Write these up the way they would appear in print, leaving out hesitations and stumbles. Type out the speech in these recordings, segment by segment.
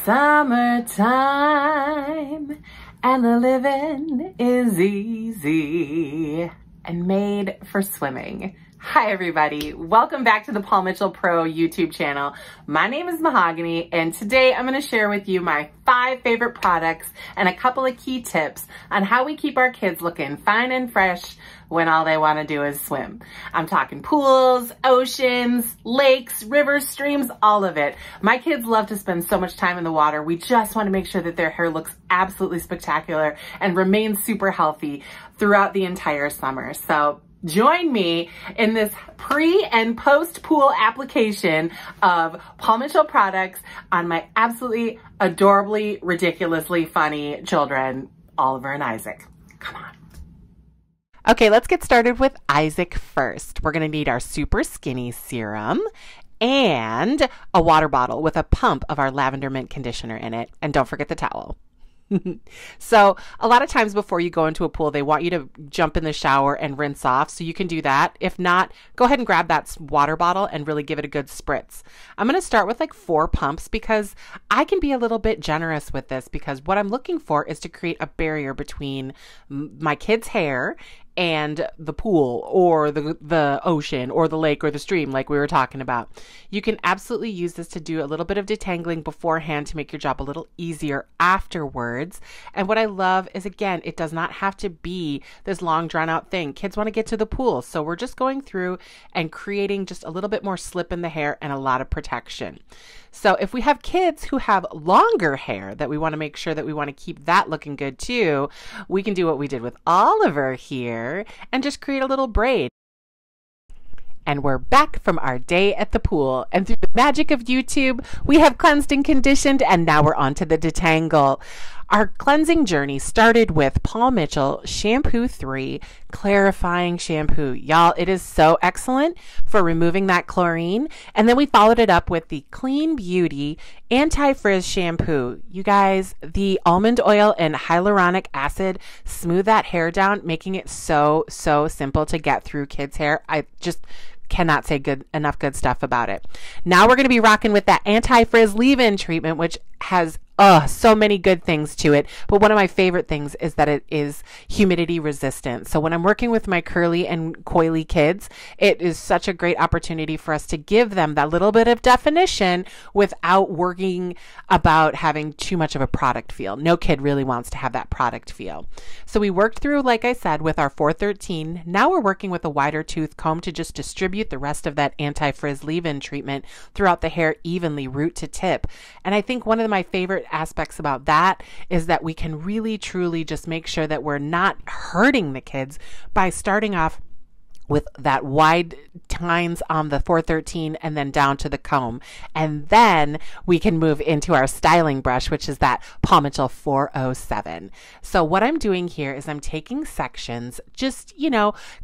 Summertime and the living is easy and made for swimming. Hi everybody, welcome back to the Paul Mitchell Pro YouTube channel. My name is Mahogany and today I'm going to share with you my 5 favorite products and a couple of key tips on how we keep our kids looking fine and fresh when all they want to do is swim. I'm talking pools, oceans, lakes, rivers, streams, all of it. My kids love to spend so much time in the water. We just want to make sure that their hair looks absolutely spectacular and remains super healthy throughout the entire summer. So join me in this pre and post pool application of Paul Mitchell products on my absolutely adorably, ridiculously funny children, Oliver and Isaac. Come on. Okay, let's get started with Isaac first. We're going to need our super skinny serum and a water bottle with a pump of our lavender mint conditioner in it. And don't forget the towel. So a lot of times before you go into a pool, they want you to jump in the shower and rinse off. So you can do that. If not, go ahead and grab that water bottle and really give it a good spritz. I'm going to start with like 4 pumps because I can be a little bit generous with this because what I'm looking for is to create a barrier between my kids' hair and the pool or the ocean or the lake or the stream like we were talking about. You can absolutely use this to do a little bit of detangling beforehand to make your job a little easier afterwards. And what I love is, again, it does not have to be this long drawn out thing. Kids want to get to the pool. So we're just going through and creating just a little bit more slip in the hair and a lot of protection. So if we have kids who have longer hair that we want to make sure that we want to keep that looking good too, we can do what we did with Oliver here and just create a little braid. And we're back from our day at the pool. And through the magic of YouTube, we have cleansed and conditioned, and now we're on to the detangle. Our cleansing journey started with Paul Mitchell Shampoo 3 Clarifying Shampoo. Y'all, it is so excellent for removing that chlorine. And then we followed it up with the Clean Beauty Anti-Frizz Shampoo. You guys, the almond oil and hyaluronic acid smooth that hair down, making it so simple to get through kids' hair. I just cannot say enough good stuff about it. Now we're going to be rocking with that anti-frizz leave-in treatment, which has so many good things to it. But one of my favorite things is that it is humidity resistant. So when I'm working with my curly and coily kids, it is such a great opportunity for us to give them that little bit of definition without worrying about having too much of a product feel. No kid really wants to have that product feel. So we worked through, like I said, with our 413. Now we're working with a wider tooth comb to just distribute the rest of that anti-frizz leave-in treatment throughout the hair evenly, root to tip. And I think one of my favorite aspects about that is that we can really truly just make sure that we're not hurting the kids by starting off with that wide tines on the 413 and then down to the comb. And then we can move into our styling brush, which is that Paul Mitchell 407. So what I'm doing here is I'm taking sections, just,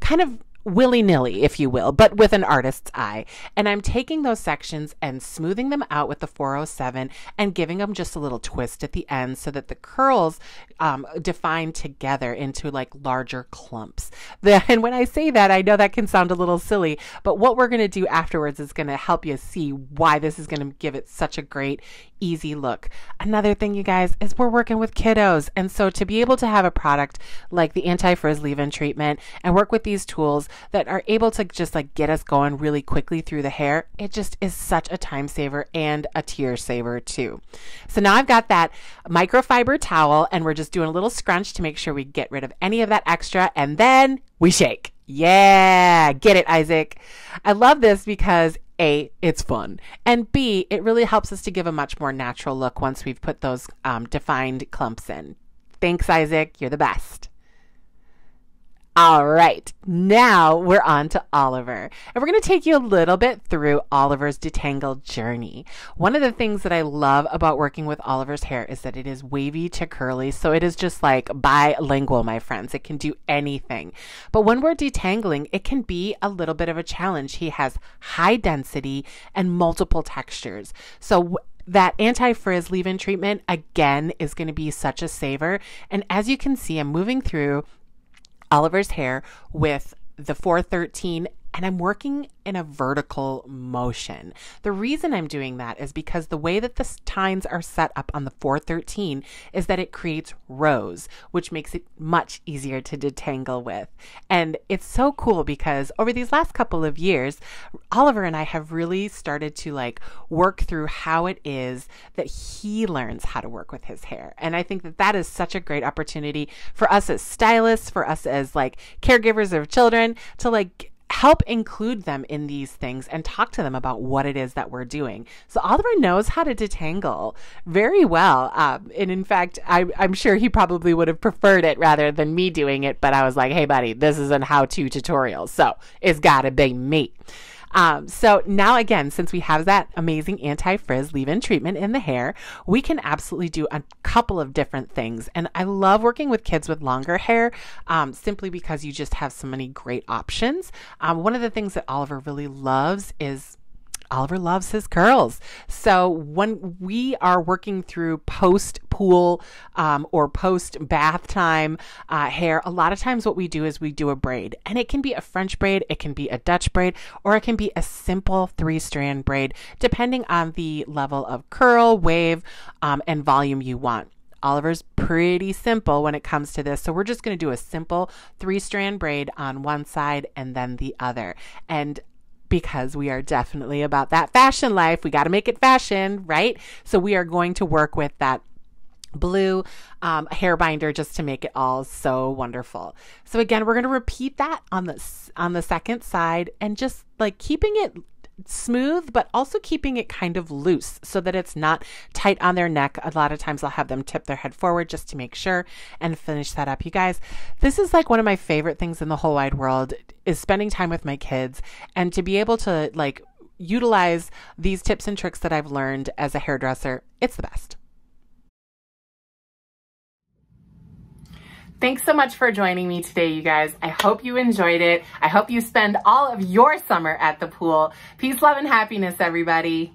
kind of willy-nilly, if you will, but with an artist's eye. And I'm taking those sections and smoothing them out with the 407 and giving them just a little twist at the end so that the curls define together into like larger clumps. And when I say that, I know that can sound a little silly, but what we're going to do afterwards is going to help you see why this is going to give it such a great, easy look. Another thing, you guys, is we're working with kiddos. And so to be able to have a product like the anti-frizz leave-in treatment and work with these tools that are able to just like get us going really quickly through the hair, it just is such a time saver and a tear saver too. So now I've got that microfiber towel and we're just doing a little scrunch to make sure we get rid of any of that extra, and then we shake. Yeah, get it, Isaac. I love this because A, it's fun, and B, it really helps us to give a much more natural look once we've put those defined clumps in. Thanks, Isaac. You're the best. All right, now we're on to Oliver, and we're going to take you a little bit through Oliver's detangle journey. One of the things that I love about working with Oliver's hair is that it is wavy to curly, so it is just like bilingual, my friends. It can do anything. But when we're detangling, it can be a little bit of a challenge. He has high density and multiple textures. So that anti-frizz leave-in treatment, again, is going to be such a saver. And as you can see, I'm moving through Oliver's hair with the 413 and I'm working in a vertical motion. The reason I'm doing that is because the way that the tines are set up on the 413 is that it creates rows, which makes it much easier to detangle with. And it's so cool because over these last couple of years, Oliver and I have really started to like work through how it is that he learns how to work with his hair. And I think that that is such a great opportunity for us as stylists, for us as like caregivers of children to like help include them in these things and talk to them about what it is that we're doing. So Oliver knows how to detangle very well. And in fact, I'm sure he probably would have preferred it rather than me doing it. But I was like, hey, buddy, this is a how-to tutorial. So it's got to be me. So now again, since we have that amazing anti-frizz leave-in treatment in the hair, we can absolutely do a couple of different things. And I love working with kids with longer hair, simply because you just have so many great options. One of the things that Oliver really loves is Oliver loves his curls. So when we are working through post-pool or post-bath time hair, a lot of times what we do is we do a braid. And it can be a French braid, it can be a Dutch braid, or it can be a simple 3-strand braid, depending on the level of curl, wave, and volume you want. Oliver's pretty simple when it comes to this. So we're just going to do a simple 3-strand braid on one side and then the other. And because we are definitely about that fashion life, we got to make it fashion, right? So we are going to work with that blue hair binder just to make it all so wonderful. So again, we're going to repeat that on the second side and just like keeping it smooth, but also keeping it kind of loose so that it's not tight on their neck. A lot of times I'll have them tip their head forward just to make sure and finish that up. You guys, this is like one of my favorite things in the whole wide world is spending time with my kids and to be able to like utilize these tips and tricks that I've learned as a hairdresser. It's the best. Thanks so much for joining me today, you guys. I hope you enjoyed it. I hope you spend all of your summer at the pool. Peace, love, and happiness, everybody.